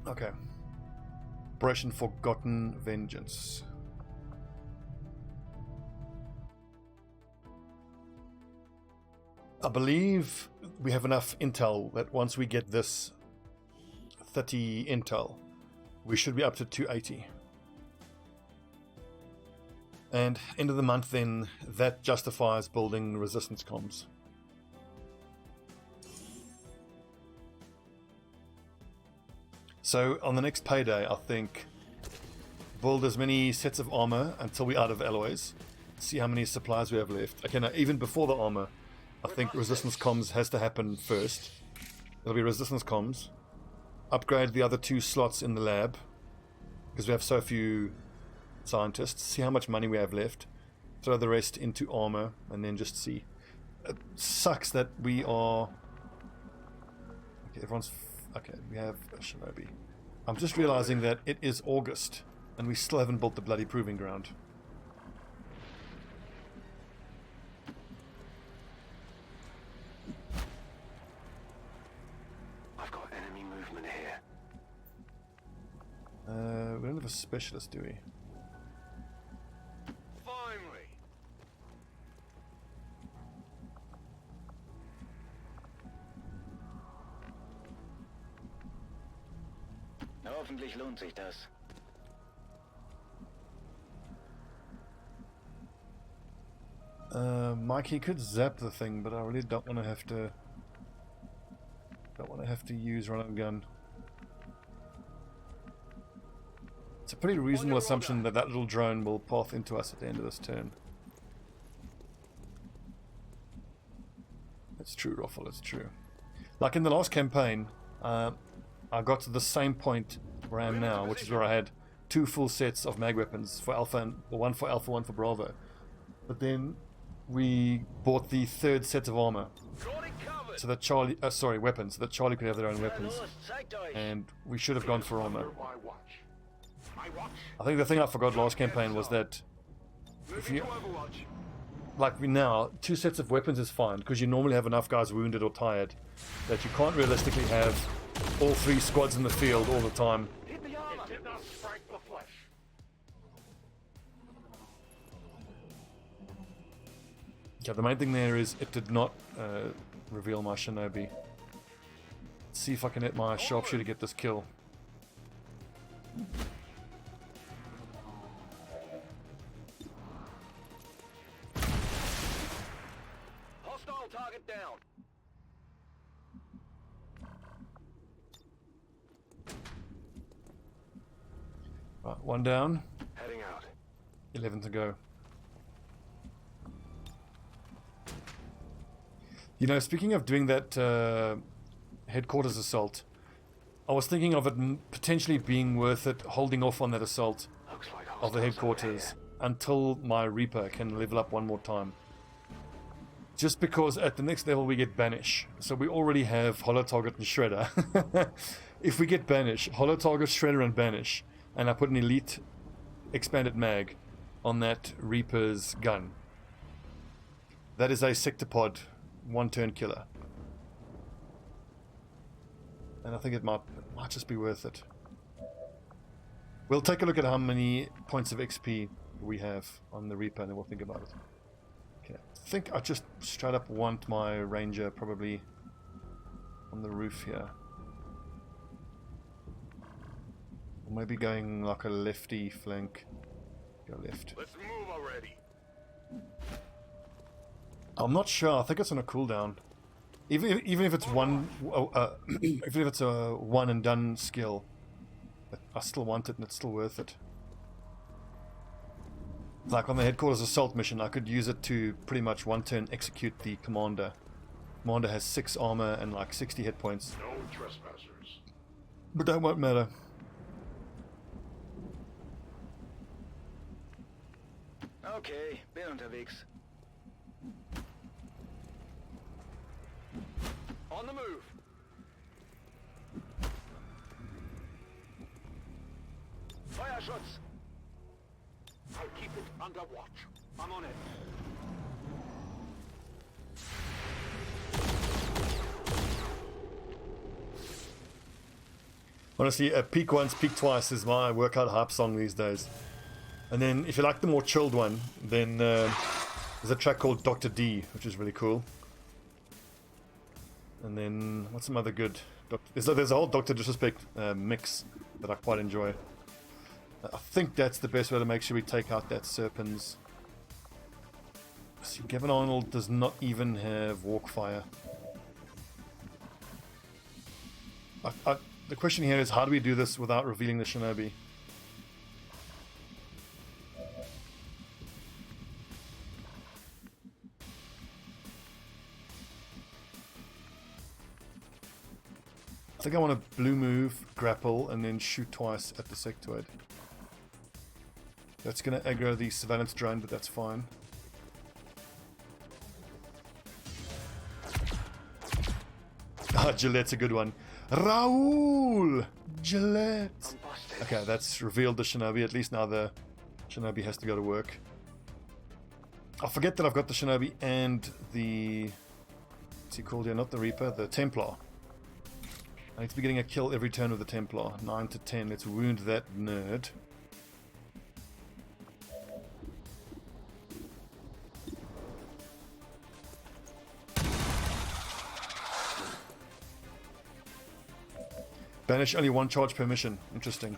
Okay. Operation Forgotten Vengeance. I believe we have enough intel that once we get this 30 intel, we should be up to 280. And end of the month, then that justifies building resistance comms. So on the next payday, I think build as many sets of armor until we're out of alloys. See how many supplies we have left. Okay, now even before the armor, I think resistance comms has to happen first. It'll be resistance comms. Upgrade the other 2 slots in the lab because we have so few scientists. See how much money we have left. Throw the rest into armor and then just see. It sucks that we are... Okay, everyone's... Okay, we have a Shinobi. I'm just realizing that it is August and we still haven't built the bloody proving ground. I've got enemy movement here. We don't have a specialist, do we? Finally. Hoffentlich lohnt sich das. Mike, he could zap the thing, but I really don't want to have to. Don't want to have to use run and gun. It's a pretty reasonable assumption that that little drone will path into us at the end of this turn. It's true, Roffle. It's true. Like in the last campaign, I got to the same point where I am now, which is where I had 2 full sets of mag weapons for Alpha, and one for Alpha, one for Bravo. But then we bought the 3rd set of armor, so that Charlie, weapons, so that Charlie could have their own weapons, and we should have gone for armor. I think the thing I forgot last campaign was that if you, like we now, 2 sets of weapons is fine because you normally have enough guys wounded or tired that you can't realistically have all 3 squads in the field all the time. Yeah, the main thing there is it did not reveal my Shinobi. Let's see if I can hit my Sharpshooter to get this kill. Hostile target down. Right, 1 down. Heading out. 11 to go. You know, speaking of doing that headquarters assault, I was thinking of it potentially being worth it holding off on that assault of the headquarters until my Reaper can level up 1 more time. Just because at the next level we get Banish, so we already have Hollow Target and Shredder. If we get Banish, Hollow Target, Shredder and Banish, and I put an Elite Expanded Mag on that Reaper's gun, that is a Sectopod 1-turn killer. And I think it might just be worth it. We'll take a look at how many points of XP we have on the Reaper and then we'll think about it. Okay, I think I just straight up want my Ranger probably on the roof here. Or maybe going like a lefty flank. Go left. Let's move already. I'm not sure. I think it's on a cooldown. Even if it's one, even if it's a one and done skill, I still want it and it's still worth it. Like on the headquarters assault mission, I could use it to pretty much 1 turn execute the commander. Commander has 6 armor and like 60 hit points. No trespassers. But that won't matter. Okay, bin unterwegs. On the move. Feuerschutz. I'll keep it under watch. I'm on it. Honestly, peak once, peak twice is my workout hype song these days. And then if you like the more chilled one, then there's a track called Dr. D, which is really cool. And then what's some other good? There's a whole Dr. Disrespect mix that I quite enjoy. I think that's the best way to make sure we take out that Serpens. See, Gavin Arnold does not even have walk fire. The question here is, how do we do this without revealing the Shinobi? I think I want to blue move, grapple, and then shoot twice at the sectoid. That's going to aggro the surveillance drone, but that's fine. Ah, Gillette's a good one. Raoul! Gillette! Okay, that's revealed the Shinobi. At least now the Shinobi has to go to work. I forget that I've got the Shinobi and the... What's he called here? Not the Reaper, the Templar. I need to be getting a kill every turn with the Templar. 9 to 10. Let's wound that nerd. Banish only one charge per mission. Interesting.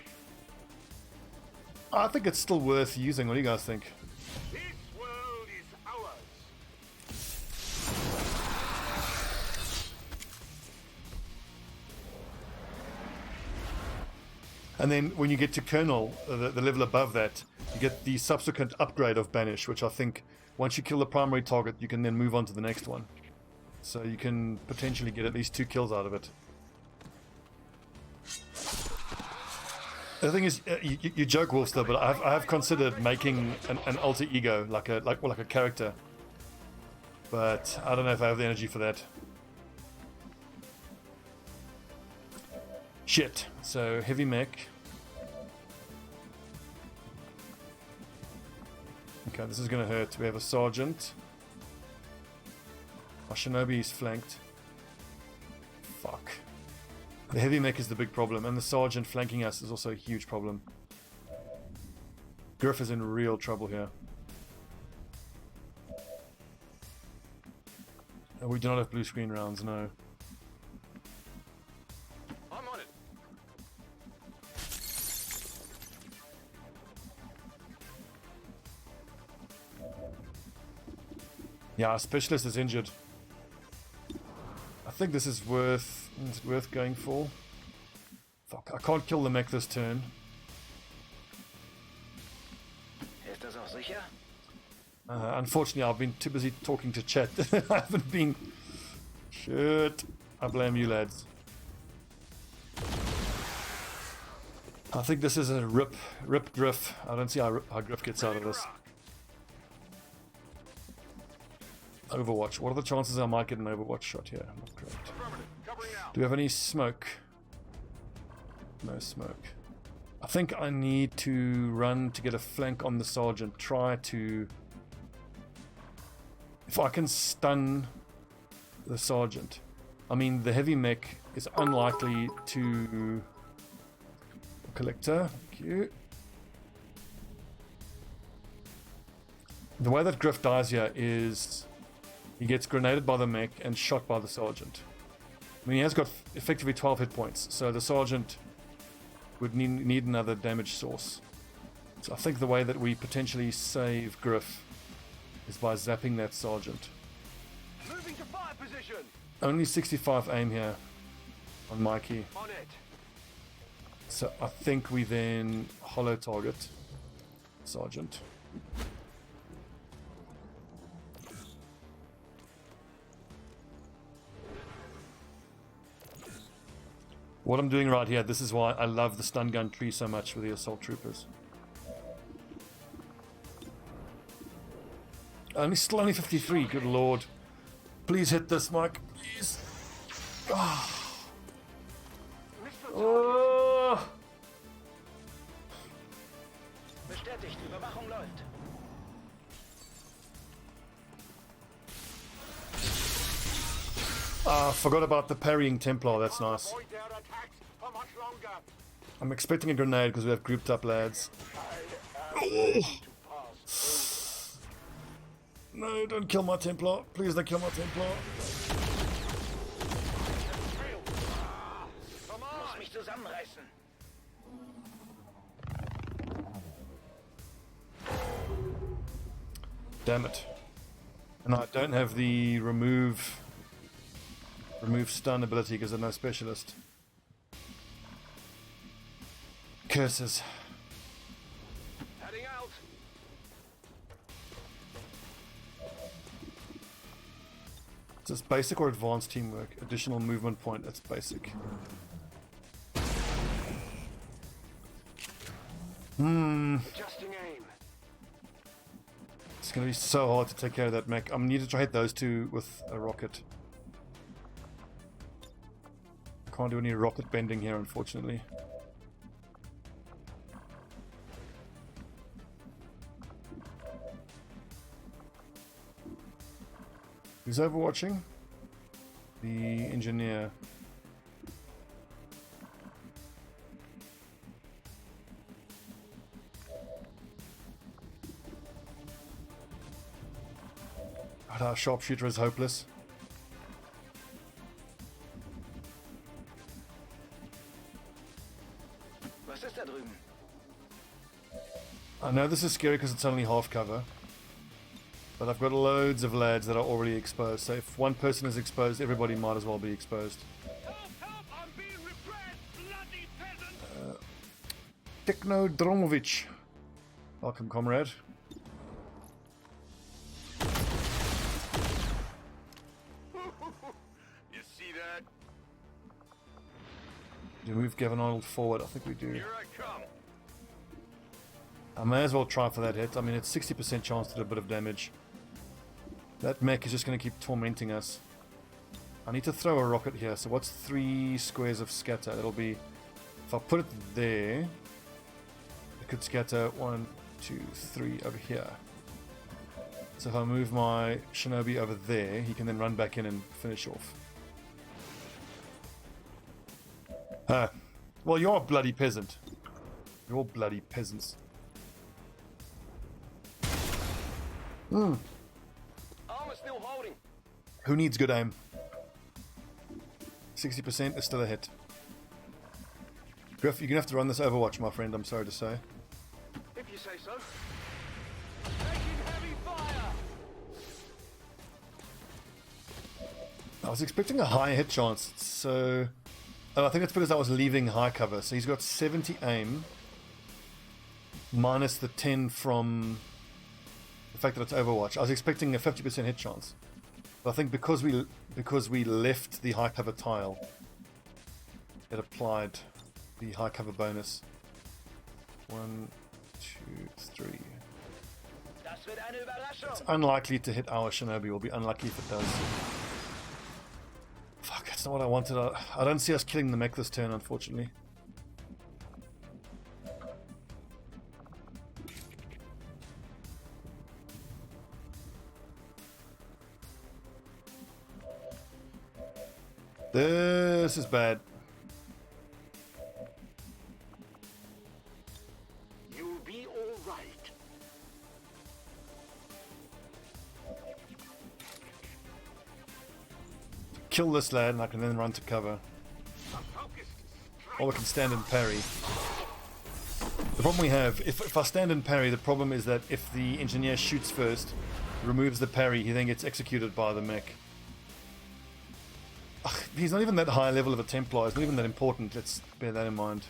I think it's still worth using. What do you guys think? This world is ours. And then when you get to Colonel, the level above that, you get the subsequent upgrade of Banish, which I think once you kill the primary target, you can then move on to the next one. So you can potentially get at least 2 kills out of it. The thing is, you joke, Wolfster, but I have considered making an alter ego, like a character. But I don't know if I have the energy for that. Shit. So heavy mech. Okay, this is gonna hurt. We have a sergeant. Our Shinobi is flanked. Fuck. The heavy mech is the big problem, and the sergeant flanking us is also a huge problem. Griff is in real trouble here. And we do not have blue screen rounds, no. I'm on it. Yeah, our specialist is injured. I think this is worth going for. Fuck, I can't kill the mech this turn. Ist das auch sicher? Unfortunately, I've been too busy talking to chat. I haven't been... Shit. I blame you, lads. I think this is a rip Griff. I don't see how Griff gets out of this. Overwatch. What are the chances I might get an Overwatch shot here? Not great. Do we have any smoke? No smoke. I think I need to run to get a flank on the sergeant. Try to... If I can stun the sergeant. I mean, the heavy mech is unlikely to... Collector. Thank you. The way that Griff dies here is... He gets grenaded by the mech and shot by the sergeant. I mean, he has got effectively 12 hit points, so the sergeant would need another damage source. So I think the way that we potentially save Griff is by zapping that sergeant. Moving to fire position. Only 65 aim here on Mikey. On it. So I think we then hollow target sergeant. What I'm doing right here, this is why I love the stun gun tree so much with the assault troopers. Still only 53, good lord. Please hit this, Mike, please. Oh. Oh. Bestätigt, Überwachung läuft. Ah, forgot about the parrying Templar, that's nice. Avoid their attacks for much longer. I'm expecting a grenade because we have grouped up lads. No, don't kill my Templar. Please don't kill my Templar. Muss mich zusammenreißen. Damn it. And I don't have the remove stun ability because I'm no specialist. Curses. Heading out. Is this basic or advanced teamwork? Additional movement point, that's basic. Adjusting aim. It's gonna be so hard to take care of that mech. I'm gonna need to try hit those two with a rocket. Can't do any rocket bending here, unfortunately. Who's overwatching? The engineer. But our sharpshooter is hopeless. Was ist da drüben? I know this is scary because it's only half cover. But I've got loads of lads that are already exposed, so if one person is exposed, everybody might as well be exposed. Help! Help! I'm being repressed! Bloody peasant! Techno Dromovic. Welcome, comrade. You see that? Do we move Gavin Arnold forward? I think we do. Here I come. I may as well try for that hit. I mean, it's 60% chance to do a bit of damage. That mech is just going to keep tormenting us. I need to throw a rocket here. So what's 3 squares of scatter? It'll be... If I put it there... It could scatter 1, 2, 3 over here. So if I move my Shinobi over there, he can then run back in and finish off. Well, you're a bloody peasant. You're all bloody peasants. Armor still holding. Who needs good aim? 60% is still a hit. Griff, you're gonna have to run this Overwatch, my friend, I'm sorry to say. If you say so. Taking heavy fire. I was expecting a high hit chance, so... Oh, I think it's because I was leaving high cover. So he's got 70 aim, minus the 10 from the fact that it's Overwatch. I was expecting a 50% hit chance. But I think because we left the high cover tile, it applied the high cover bonus. 1, 2, 3. Das wird eine Überraschung. It's unlikely to hit our Shinobi. Will be unlucky if it does. Fuck, that's not what I wanted. I don't see us killing the mech this turn, unfortunately. This is bad. You'll be all right. Kill this lad and I can then run to cover. Focus. Or we can stand and parry. The problem we have, if I stand and parry, the problem is that if the engineer shoots first, removes the parry, he then gets executed by the mech. Ugh, he's not even that high level of a Templar, it's not even that important, let's bear that in mind.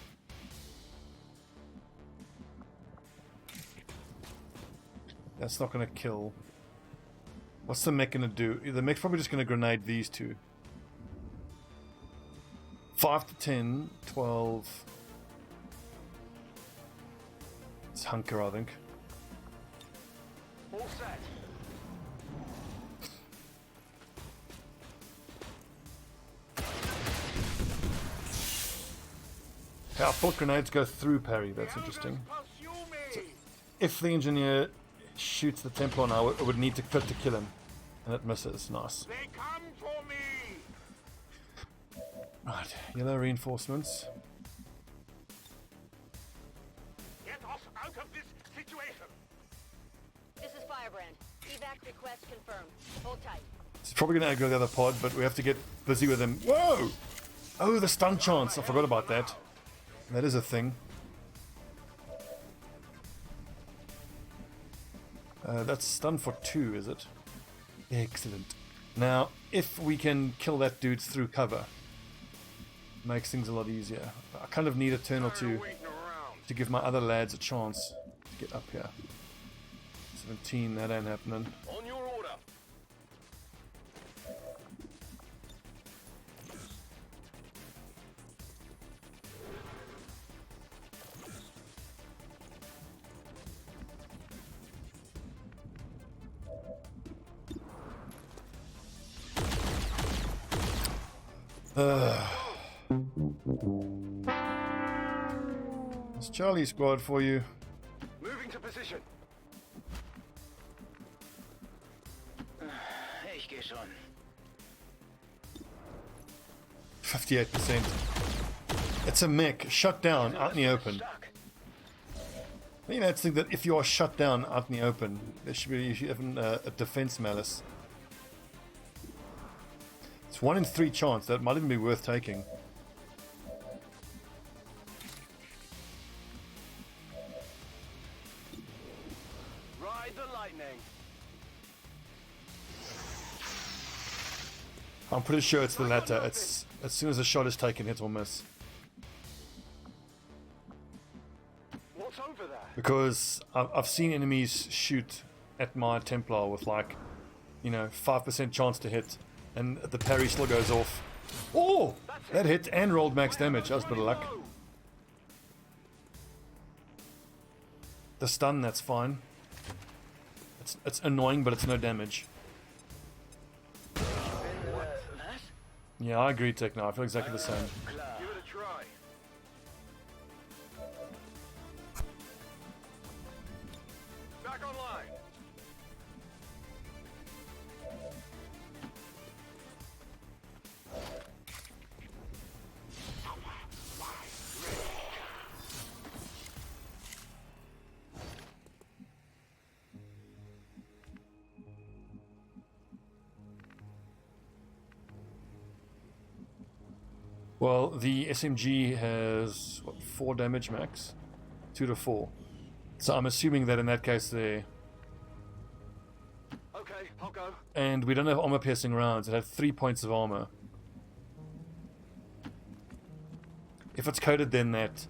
That's not going to kill. What's the mech going to do? The mech's probably just going to grenade these two. 5 to 10, 12. It's Hunker, I think. All set. Yeah, I thought grenades go through parry, that's interesting. Pursue me. If the engineer shoots the Templar now, it would need to crit to kill him. And it misses, nice. They come for me. Right, yellow reinforcements. situation. This is Firebrand. Evac request confirmed. Hold tight. He's probably going to go the other pod, but we have to get busy with him. Whoa! Oh, the stun chance. I forgot about that. That is a thing. That's stun for 2, is it? Excellent. Now, if we can kill that dude through cover, makes things a lot easier. I kind of need a turn or two to give my other lads a chance to get up here. 17, that ain't happening. On your order. It's Charlie Squad for you. Moving to position. Ich gehe schon. 58%. It's a mech, shut down, out in the open. Stark. You know, it's the thing that if you are shut down out in the open, there should be usually even a defense malice. It's 1 in 3 chance, that might even be worth taking. Ride the lightning. I'm pretty sure it's the latter. It's as soon as a shot is taken, hit or miss. What's over there? Because I've seen enemies shoot at my Templar with like, you know, 5% chance to hit, and the parry still goes off. Oh! That hit and rolled max damage. That was a bit of luck. The stun, that's fine. It's annoying, but it's no damage. Was? Yeah, I agree, Techno. I feel exactly the same. Klar. Give it a try. Back online. Well, the SMG has, what, 4 damage max? 2 to 4. So I'm assuming that in that case there... Okay, I'll go. And we don't have armor-piercing rounds. It had 3 points of armor. If it's coded then that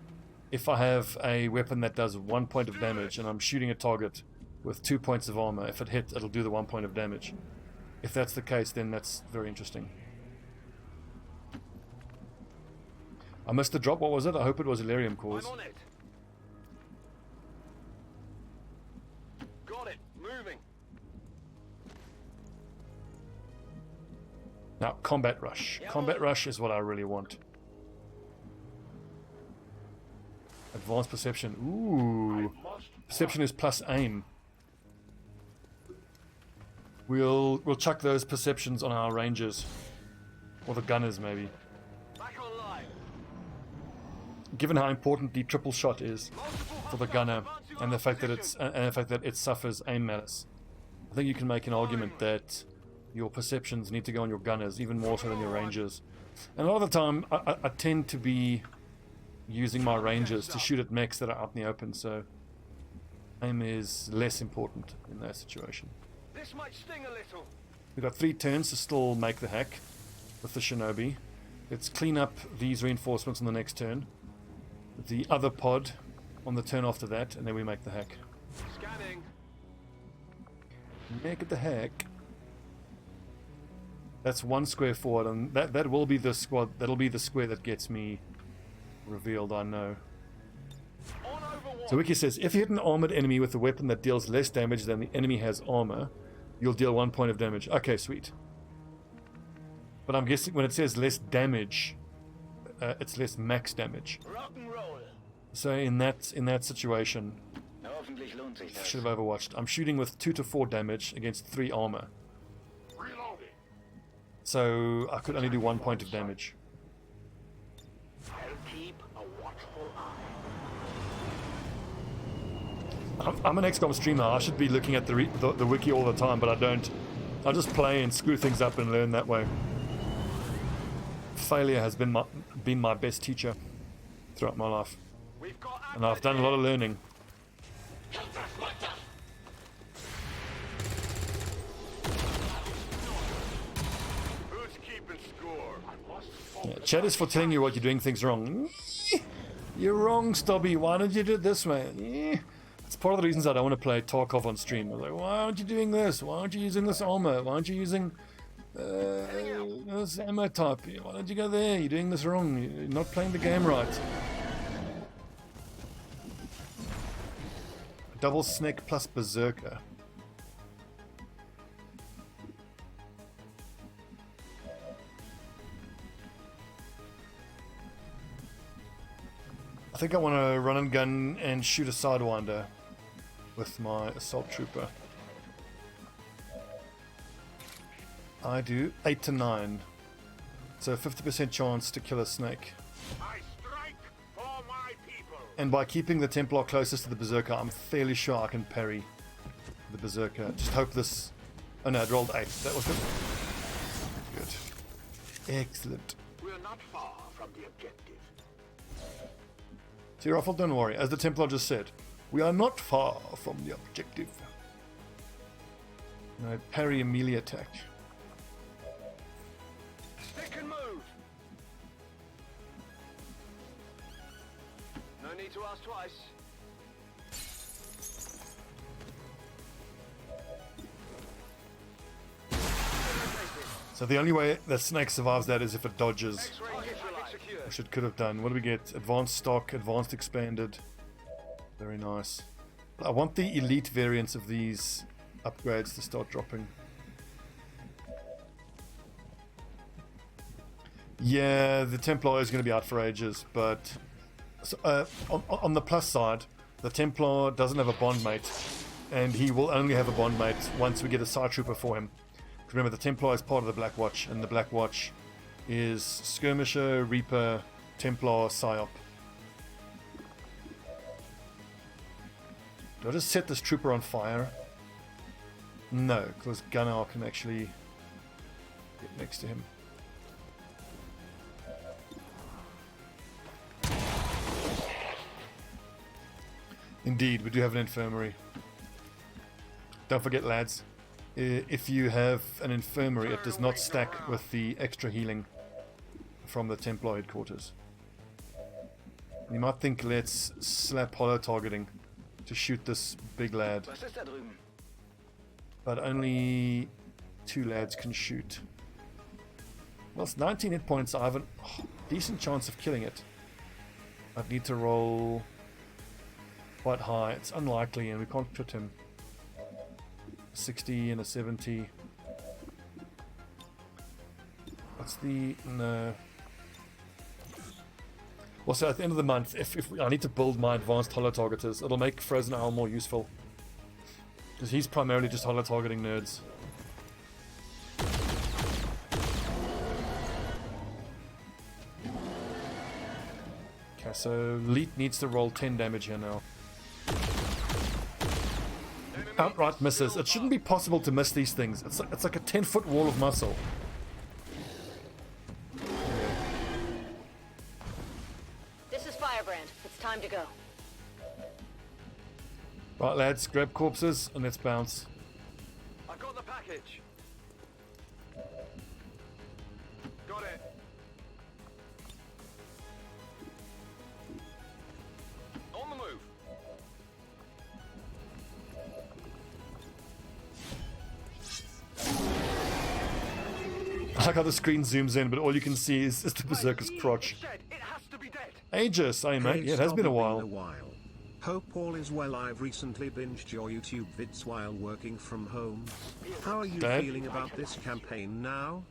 if I have a weapon that does 1 point of damage and I'm shooting a target with 2 points of armor, if it hits, it'll do the 1 point of damage. If that's the case, then that's very interesting. I missed the drop. What was it? I hope it was Illyrium cores. I'm on it. Got it. Moving. Now, combat rush. Combat rush is what I really want. Advanced perception. Ooh. Perception is plus aim. We'll chuck those perceptions on our rangers. Or the gunners, maybe. Back online. Given how important the triple shot is for the gunner, and the fact that it suffers aim malice, I think you can make an argument that your perceptions need to go on your gunners even more so than your rangers. And a lot of the time, I tend to be using my rangers to shoot at mechs that are out in the open, so aim is less important in that situation. This might sting a little. We've got 3 turns to still make the hack with the Shinobi. Let's clean up these reinforcements on the next turn. The other pod on the turn after that, and then we make the hack. Scanning. Make the hack. That's 1 square forward, and that will be the squad. That'll be the square that gets me revealed, I know. On Overwatch. So Wiki says, if you hit an armored enemy with a weapon that deals less damage than the enemy has armor, you'll deal 1 point of damage. Okay, sweet. But I'm guessing when it says less damage, it's less max damage. Rock and roll. So in that situation, Hoffentlich lohnt sich I das. should have overwatched. I'm shooting with 2 to 4 damage against 3 armor. Reloading. So I could only do 1 point of damage. I'll keep a watchful eye. I'm an XCOM streamer. I should be looking at the wiki all the time, but I don't. I just play and screw things up and learn that way. Failure has been my best teacher throughout my life, We've got and I've done a lot of learning. Who's keeping score? Yeah, chat is for telling you what you're doing things wrong. You're wrong, Stobbie. Why don't you do it this way? It's part of the reasons I don't want to play Tarkov on stream. I'm like, why aren't you doing this? Why aren't you using this armor? Why aren't you using this ammo type? Why don't you go there? You're doing this wrong. You're not playing the game right. Double snake plus berserker. I think I want to run and gun and shoot a sidewinder with my assault trooper. I do 8 to 9, so 50% chance to kill a snake. I strike for my people. And by keeping the Templar closest to the berserker, I'm fairly sure I can parry the berserker. Just hope this. Oh no, it rolled 8. That was good. Good. Excellent. We're not far from the objective. See, Ruffle, don't worry. As the Templar just said, we are not far from the objective. No, parry a melee attack. Stick and move. No need to ask twice. So the only way the snake survives that is if it dodges, X-ray neutralized. Secure. which it could have done. What do we get? Advanced stock, advanced expanded. Very nice. I want the elite variants of these upgrades to start dropping. Yeah, the Templar is going to be out for ages, but so, on the plus side, the Templar doesn't have a bond mate, and he will only have a bond mate once we get a side trooper for him. Remember, the Templar is part of the Black Watch, and the Black Watch is Skirmisher, Reaper, Templar, Psyop. Do I just set this trooper on fire? No, because Gunnar can actually get next to him. Indeed, we do have an infirmary. Don't forget, lads, if you have an infirmary, it does not stack with the extra healing from the Templar headquarters. You might think, let's slap hollow targeting to shoot this big lad, Was ist da drüben? but only 2 lads can shoot. Well, it's 19 hit points. I have a decent chance of killing it. I'd need to roll quite high. It's unlikely, and we can't put him. 60 and a 70. What's the... no. Also, at the end of the month, if I need to build my advanced holo targeters, it'll make Frozen Owl more useful. Because he's primarily just holo targeting nerds. Okay, so Leet needs to roll 10 damage here now. Outright misses. It shouldn't be possible to miss these things. It's like a 10-foot wall of muscle. This is Firebrand. It's time to go. Right, lads, grab corpses and let's bounce. I got the package. Got it. On the move. I like how the screen zooms in, but all you can see is the Berserker's crotch. Dead. It has to be dead. Aegis, hey mate, yeah, it has been a while. Hope all is well. I've recently binged your YouTube vids while working from home. How are you Dad? feeling about this campaign now?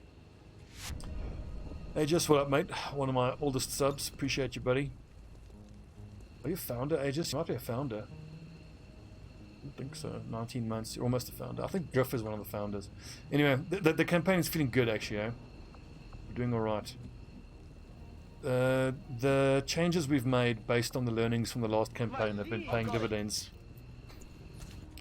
Aegis, what up mate? One of my oldest subs, appreciate you buddy. Are you a founder, Aegis? You might be a founder. I don't think so. 19 months, you're almost a founder. I think Griff is one of the founders. Anyway, the campaign is feeling good actually, eh? We're doing alright. The changes we've made based on the learnings from the last campaign have been paying dividends.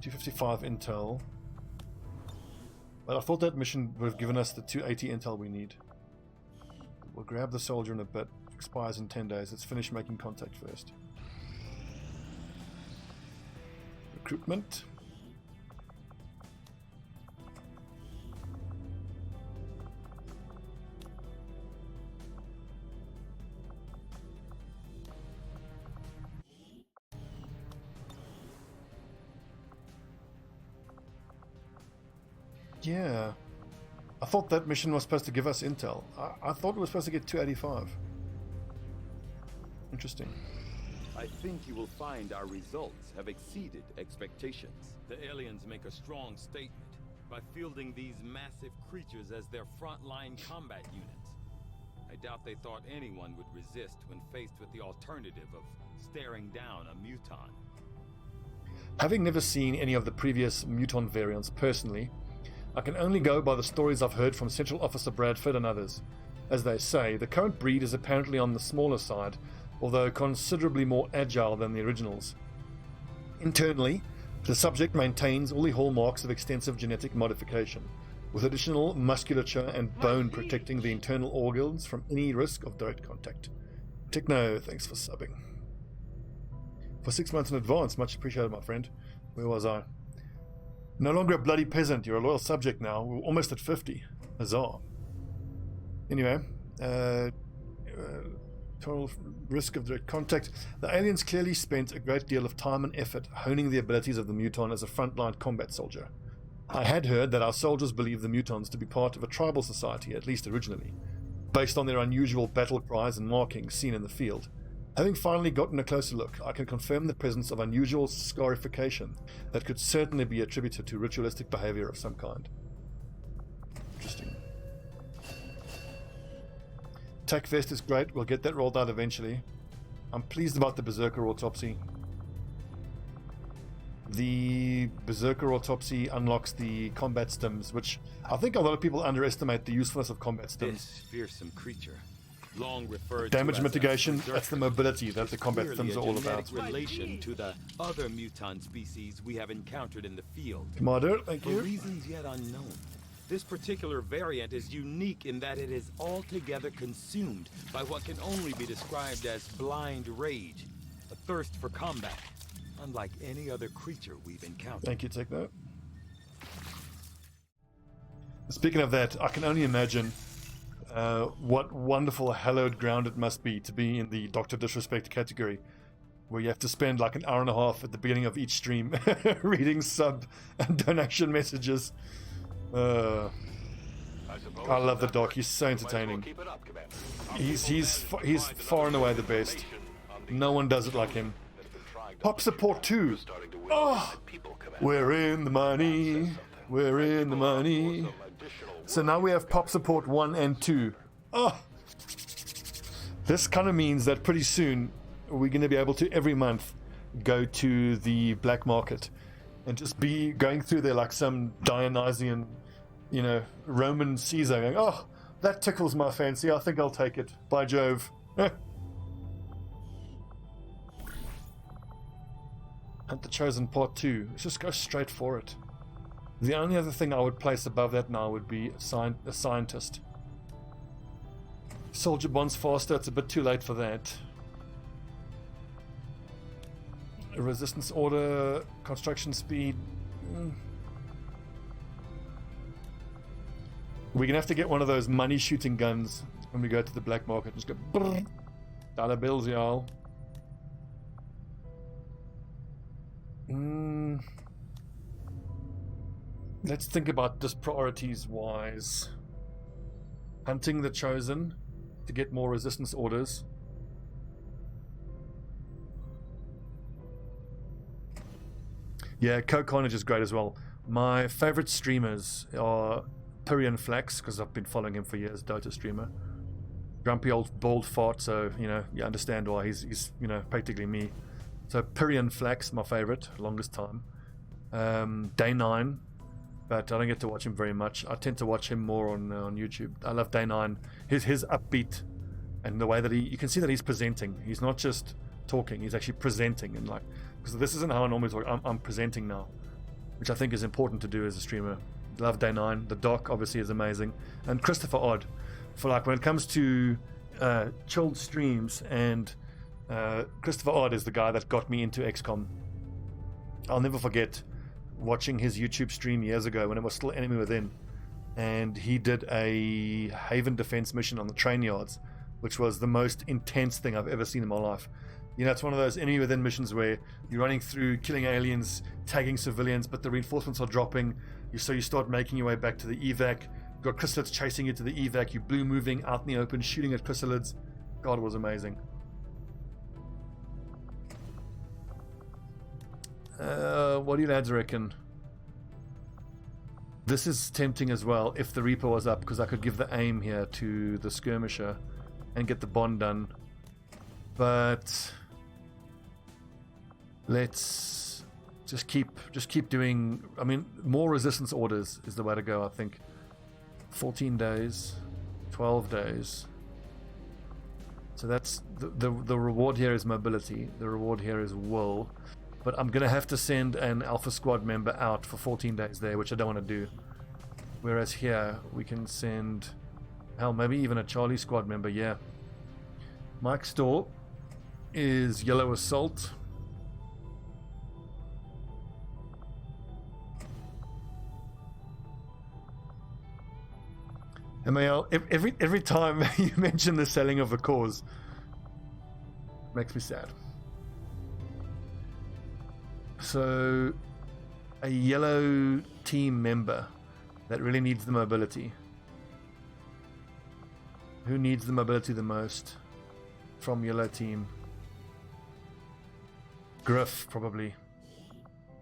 255 intel. But I thought that mission would have given us the 280 intel we need. We'll grab the soldier in a bit. Expires in 10 days. Let's finish making contact first. Recruitment. Yeah. I thought that mission was supposed to give us intel. I thought it was supposed to get 285. Interesting. I think you will find our results have exceeded expectations. The aliens make a strong statement by fielding these massive creatures as their frontline combat units. I doubt they thought anyone would resist when faced with the alternative of staring down a muton. Having never seen any of the previous muton variants personally, I can only go by the stories I've heard from Central Officer Bradford and others. As they say, the current breed is apparently on the smaller side, although considerably more agile than the originals. Internally, the subject maintains all the hallmarks of extensive genetic modification, with additional musculature and bone protecting the internal organs from any risk of direct contact. Techno, thanks for subbing. For 6 months in advance, much appreciated, my friend. Where was I? No longer a bloody peasant, you're a loyal subject now. We're almost at 50. Huzzah. Anyway, total risk of direct contact. The aliens clearly spent a great deal of time and effort honing the abilities of the muton as a frontline combat soldier. I had heard that our soldiers believed the mutons to be part of a tribal society, at least originally, based on their unusual battle cries and markings seen in the field. Having finally gotten a closer look, I can confirm the presence of unusual scarification that could certainly be attributed to ritualistic behavior of some kind. Interesting. Tech vest is great, we'll get that rolled out eventually. I'm pleased about the Berserker autopsy. The Berserker autopsy unlocks the combat stims, which I think a lot of people underestimate the usefulness of combat stims. This fearsome creature, long referred Damage to as mitigation, a berserker, that's the mobility that the combat is stims are all clearly a about. genetic relation to the other muton species we have encountered in the field. Commander, thank For you. reasons yet unknown, this particular variant is unique in that it is altogether consumed by what can only be described as blind rage, a thirst for combat, unlike any other creature we've encountered. Thank you, Techno. Speaking of that, I can only imagine what wonderful hallowed ground it must be to be in the Dr. Disrespect category, where you have to spend like an hour and a half at the beginning of each stream reading sub and donation messages. I love the doc. He's so entertaining. He's far and away the best. No one does it like him. Pop support 2. Oh, we're in the money. We're in the money. So now we have pop support 1 and 2. Oh, this kind of means that pretty soon we're going to be able to every month go to the black market and just be going through there like some Dionysian, you know, Roman Caesar going, oh, that tickles my fancy, I think I'll take it. By Jove. Hunt the Chosen Part 2. Let's just go straight for it. The only other thing I would place above that now would be a scientist. Soldier bonds faster, it's a bit too late for that. A resistance order, construction speed. We're gonna have to get one of those money shooting guns when we go to the black market. Just go brrr, dollar bills, y'all. Let's think about this priorities wise. Hunting the Chosen to get more resistance orders. Yeah, Coke Carnage is great as well. My favorite streamers are Pyrian Flax, because I've been following him for years, Dota streamer. Grumpy old bald fart, so you know, you understand why he's you know, practically me. So Pyrian Flax, my favorite, longest time. Day 9, but I don't get to watch him very much. I tend to watch him more on YouTube. I love Day 9. His upbeat and the way that you can see that he's presenting. He's not just talking, he's actually presenting, and like, because this isn't how I normally talk. I'm presenting now. which I think is important to do as a streamer. Love Day 9. The doc obviously is amazing. And Christopher Odd, for like when it comes to chilled streams, and Christopher Odd is the guy that got me into XCOM. I'll never forget watching his YouTube stream years ago when it was still Enemy Within, and he did a Haven defense mission on the train yards, which was the most intense thing I've ever seen in my life. You know, it's one of those Enemy Within missions where you're running through, killing aliens, tagging civilians, but the reinforcements are dropping. So you start making your way back to the evac. You've got chrysalids chasing you to the evac. You blue moving out in the open, shooting at chrysalids. God, it was amazing. What do you lads reckon? This is tempting as well if the Reaper was up, because I could give the aim here to the skirmisher and get the bond done. But let's just keep doing. I mean, more resistance orders is the way to go, I think. 14 days, 12 days. So that's the reward here is mobility. The reward here is will. But I'm going to have to send an Alpha Squad member out for 14 days there, which I don't want to do. Whereas here, we can send, hell, maybe even a Charlie Squad member, yeah. Mike Store is Yellow Assault. Emil, every time you mention the selling of a cause, makes me sad. So, a yellow team member that really needs the mobility. Who needs the mobility the most from yellow team? Griff, probably.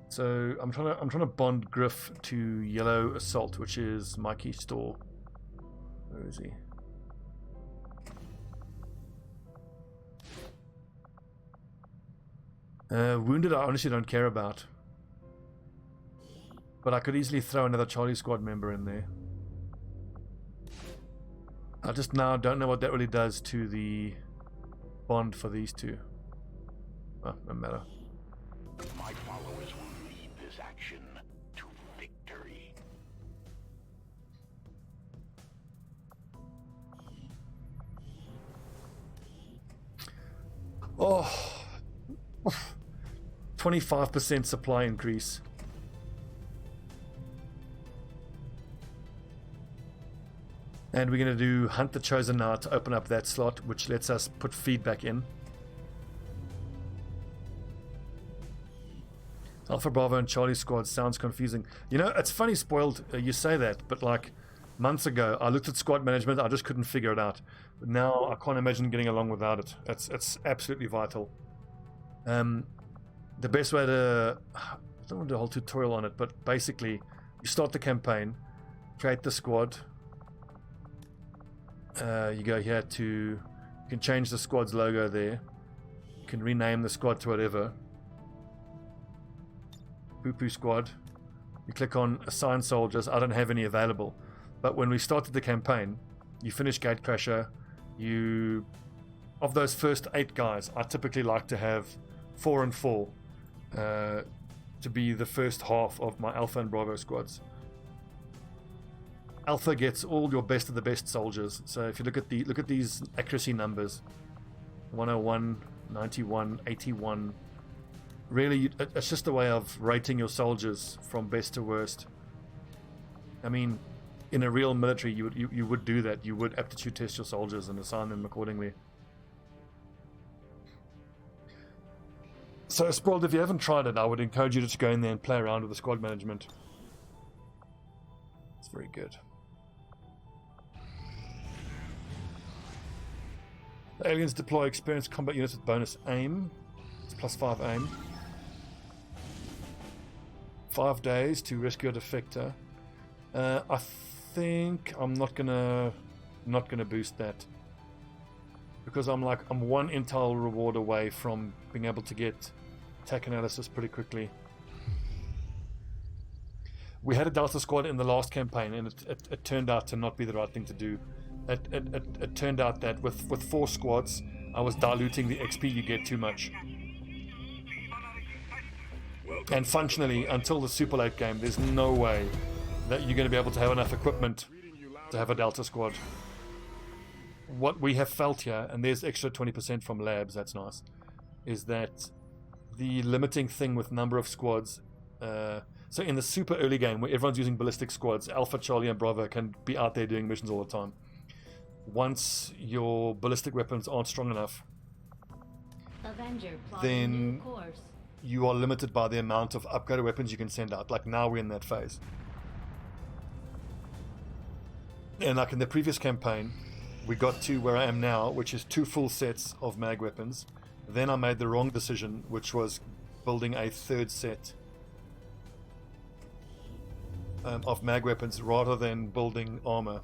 So I'm trying to bond Griff to Yellow Assault, which is Mikey Store. Where is he? Wounded I honestly don't care about. But I could easily throw another Charlie Squad member in there. I just now don't know what that really does to the bond for these two. Oh, no matter. My followers will lead this action to victory. Oh, 25% supply increase. And we're going to do Hunt the Chosen now to open up that slot, which lets us put feedback in. Alpha Bravo and Charlie Squad sounds confusing. You know, it's funny, Spoiled, you say that, but like months ago, I looked at squad management, I just couldn't figure it out. But now I can't imagine getting along without it. It's absolutely vital. The best way to... I don't want to do a whole tutorial on it, but basically, you start the campaign, create the squad. You go here to... You can change the squad's logo there. You can rename the squad to whatever. Poo Poo Squad. You click on Assign Soldiers. I don't have any available. But when we started the campaign, you finish Gatecrasher. You... Of those first 8 guys, I typically like to have 4 and 4 to be the first half of my Alpha and Bravo squads. Alpha gets all your best of the best soldiers. So if you look at these accuracy numbers, 101, 91, 81. Really, it's just a way of rating your soldiers from best to worst. I mean, in a real military, you would do that. You would aptitude test your soldiers and assign them accordingly. So, Spoiled, if you haven't tried it, I would encourage you to go in there and play around with the squad management. It's very good. The aliens deploy experienced combat units with bonus aim. It's +5 aim. 5 days to rescue a defector. I think I'm not gonna boost that, because I'm 1 intel reward away from being able to get attack analysis pretty quickly. We had a Delta squad in the last campaign, and it turned out to not be the right thing to do. It turned out that with 4 squads, I was diluting the XP you get too much. And functionally, until the Super Late game, there's no way that you're going to be able to have enough equipment to have a Delta squad. What we have felt here, and there's extra 20% from labs, that's nice, is that the limiting thing with number of squads, so in the super early game where everyone's using ballistic squads, Alpha, Charlie and Bravo can be out there doing missions all the time. Once your ballistic weapons aren't strong enough, then you are limited by the amount of upgraded weapons you can send out. Like now we're in that phase. And like in the previous campaign, we got to where I am now, which is 2 full sets of mag weapons. Then I made the wrong decision, which was building a 3rd set of mag weapons rather than building armor.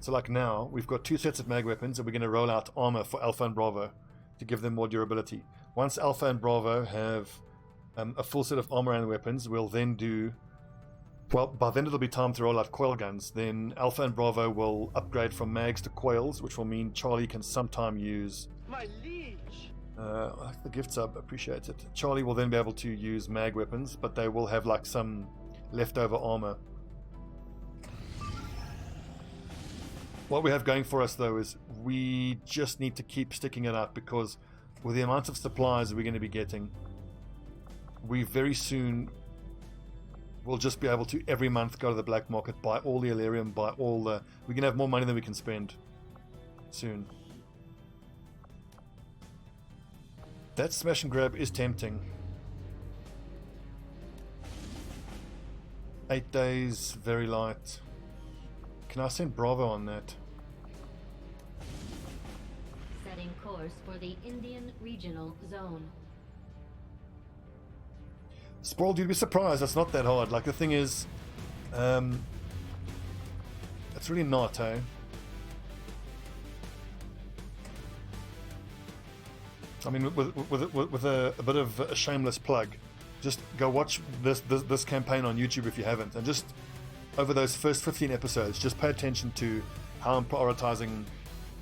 So like now, we've got 2 sets of mag weapons and we're going to roll out armor for Alpha and Bravo to give them more durability. Once Alpha and Bravo have a full set of armor and weapons, we'll then do... Well, by then it'll be time to roll out coil guns. Then Alpha and Bravo will upgrade from mags to coils, which will mean Charlie can sometime use... My liege! I like the gift sub, appreciate it. Charlie will then be able to use mag weapons, but they will have like some leftover armor. What we have going for us though is we just need to keep sticking it out, because with the amount of supplies we're going to be getting, we very soon will just be able to every month go to the black market, buy all the Illyrium, buy all the... We're going to have more money than we can spend soon. That smash and grab is tempting. 8 days, very light. Can I send Bravo on that? Setting course for the Indian Regional Zone. Spoiled, you'd be surprised, that's not that hard. Like, the thing is, it's really not, eh? I mean, with a bit of a shameless plug, just go watch this campaign on YouTube if you haven't, and just over those first 15 episodes, just pay attention to how I'm prioritizing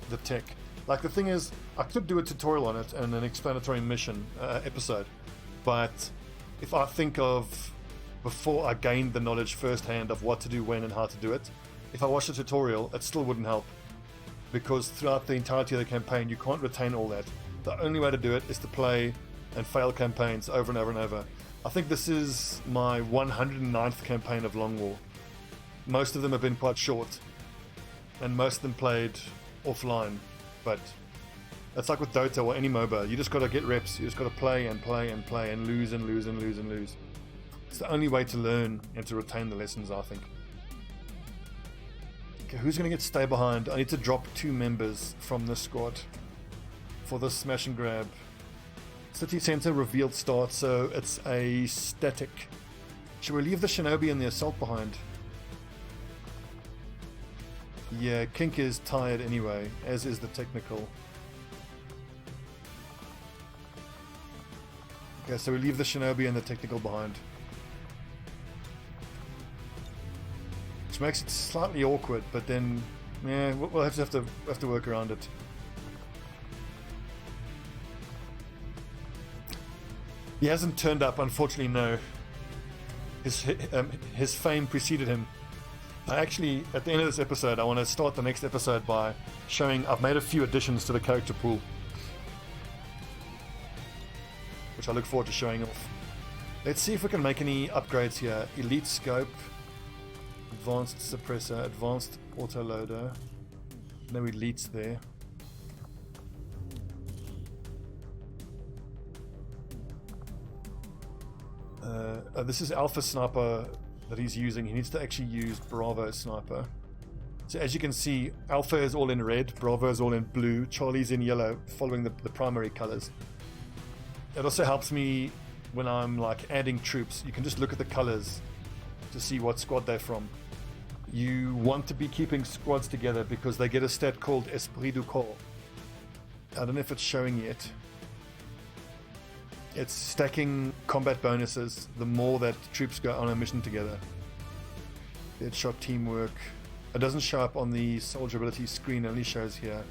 the tech. Like, the thing is, I could do a tutorial on it and an explanatory mission episode, but if I think of before I gained the knowledge firsthand of what to do when and how to do it, if I watched a tutorial, it still wouldn't help, because throughout the entirety of the campaign you can't retain all that. The only way to do it is to play and fail campaigns over and over and over. I think this is my 109th campaign of Long War. Most of them have been quite short, and most of them played offline, but it's like with Dota or any MOBA, you just gotta get reps, you just gotta play and play and play and lose and lose and lose and lose. It's the only way to learn and to retain the lessons, I think. Okay, who's gonna get stay behind? I need to drop 2 members from this squad for this smash and grab. City center revealed start, so it's a static. Should we leave the Shinobi and the assault behind? Yeah, Kink is tired anyway, as is the technical. Okay, so we leave the Shinobi and the technical behind. Which makes it slightly awkward, but then, yeah, we'll have to work around it. He hasn't turned up, unfortunately, no. His fame preceded him. I actually, at the end of this episode, I want to start the next episode by showing I've made a few additions to the character pool, which I look forward to showing off. Let's see if we can make any upgrades here. Elite scope, advanced suppressor, advanced autoloader. No elites there. This is Alpha Sniper that he's using. He needs to actually use Bravo Sniper. So as you can see, Alpha is all in red, Bravo is all in blue, Charlie's in yellow, following the primary colors. It also helps me when I'm like adding troops. You can just look at the colors to see what squad they're from. You want to be keeping squads together because they get a stat called Esprit du Corps. I don't know if it's showing yet. It's stacking combat bonuses the more that troops go on a mission together. Deadshot teamwork. It doesn't show up on the soldier ability screen, it only shows here.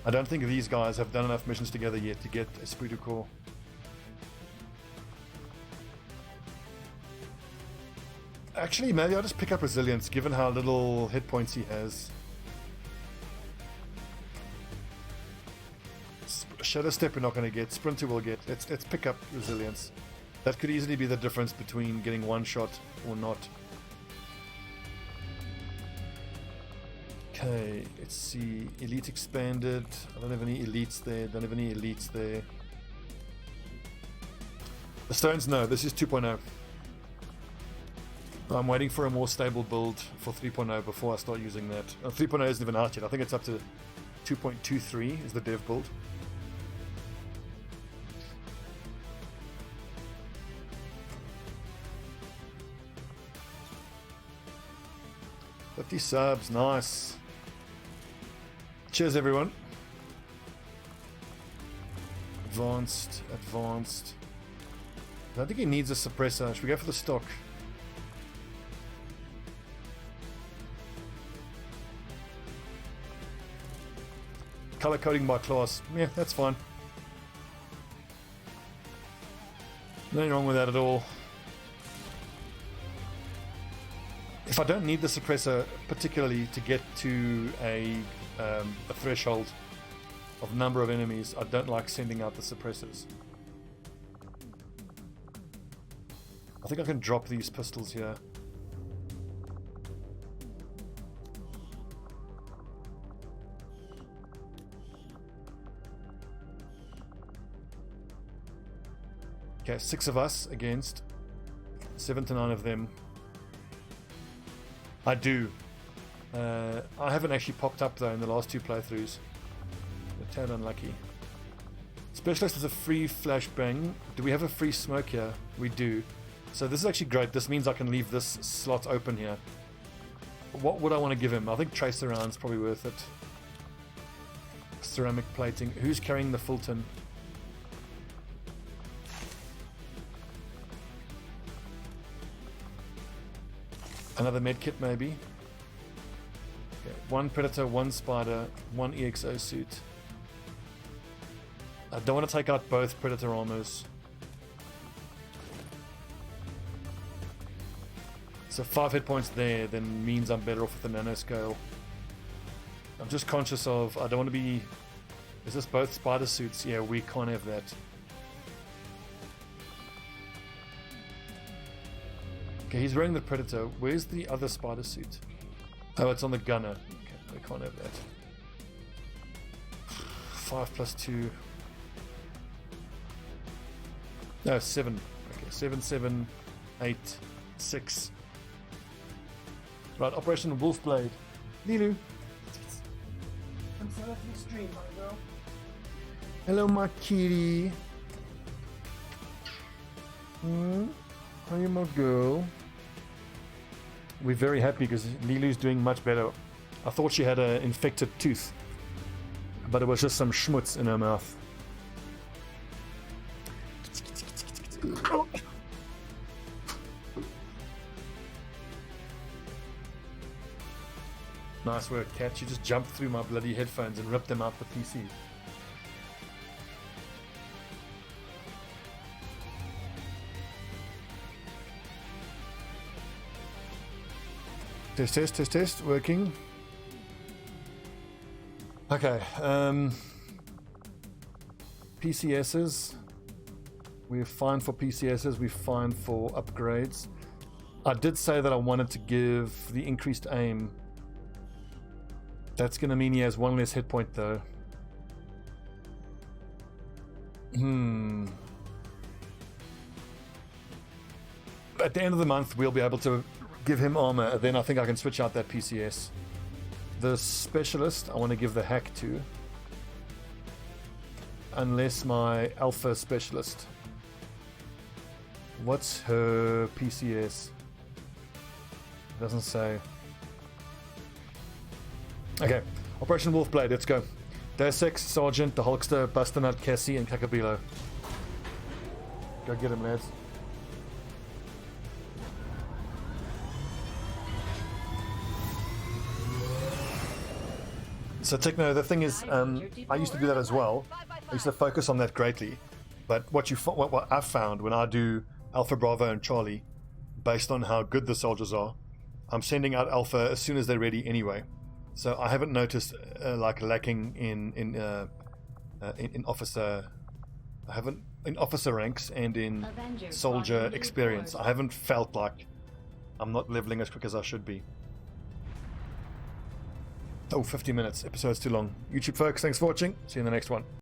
I don't think these guys have done enough missions together yet to get esprit de corps. Actually, maybe I'll just pick up resilience, given how little hit points he has. Shadow Step we're not going to get. Sprinter will get. Let's pick up resilience. That could easily be the difference between getting one shot or not. Okay, let's see. Elite expanded. I don't have any elites there. Don't have any elites there. The stones, no. This is 2.0. I'm waiting for a more stable build for 3.0 before I start using that. 3.0 isn't even out yet. I think it's up to 2.23 is the dev build. $50 subs, nice. Cheers, everyone. Advanced. I don't think he needs a suppressor. Should we go for the stock? Color coding by class. Yeah, that's fine. Nothing wrong with that at all. If I don't need the suppressor particularly to get to a threshold of number of enemies, I don't like sending out the suppressors. I think I can drop these pistols here. Okay, 6 of us against 7 to 9 of them. I do. I haven't actually popped up though in the last 2 playthroughs. A tad unlucky. Specialist is a free flashbang. Do we have a free smoke here? We do. So this is actually great. This means I can leave this slot open here. What would I want to give him? I think tracer round's probably worth it. Ceramic plating. Who's carrying the Fulton? Another medkit maybe. Okay, 1 predator, 1 spider, 1 EXO suit. I don't want to take out both predator armors. So 5 hit points there then means I'm better off with the nanoscale. I'm just conscious of I don't want to be. Is this both spider suits? Yeah, we can't have that. Okay, he's wearing the predator. Where's the other spider suit? Oh, it's on the gunner. Okay, I can't have that. 5 plus 2. No, 7. Okay, 7, 7, 8, 6. Right, Operation Wolfblade. Lilu. I'm set up the stream, my girl. Hello, my kitty. How are you, my girl? We're very happy because Lilu's doing much better. I thought she had an infected tooth, but it was just some schmutz in her mouth. Nice work, Cat. You just jumped through my bloody headphones and ripped them out the PC. Test, working. Okay, PCSs. We're fine for PCSs, we're fine for upgrades. I did say that I wanted to give the increased aim. That's gonna mean he has 1 less hit point though. At the end of the month, we'll be able to give him armor, then I think I can switch out that PCS. The specialist, I want to give the hack to. Unless my alpha specialist. What's her PCS? Doesn't say. Okay, Operation Wolfblade, let's go. Deus Ex, Sergeant, the Hulkster, Busternut, Cassie, and Kakabilo. Go get him, lads. So Techno, the thing is, I used to do that as well. I used to focus on that greatly. But what I've found when I do Alpha, Bravo, and Charlie, based on how good the soldiers are, I'm sending out Alpha as soon as they're ready anyway. So I haven't noticed like lacking in officer. I haven't in officer ranks and in soldier experience. I haven't felt like I'm not leveling as quick as I should be. Oh, 50 minutes. Episode's too long. YouTube folks, thanks for watching. See you in the next one.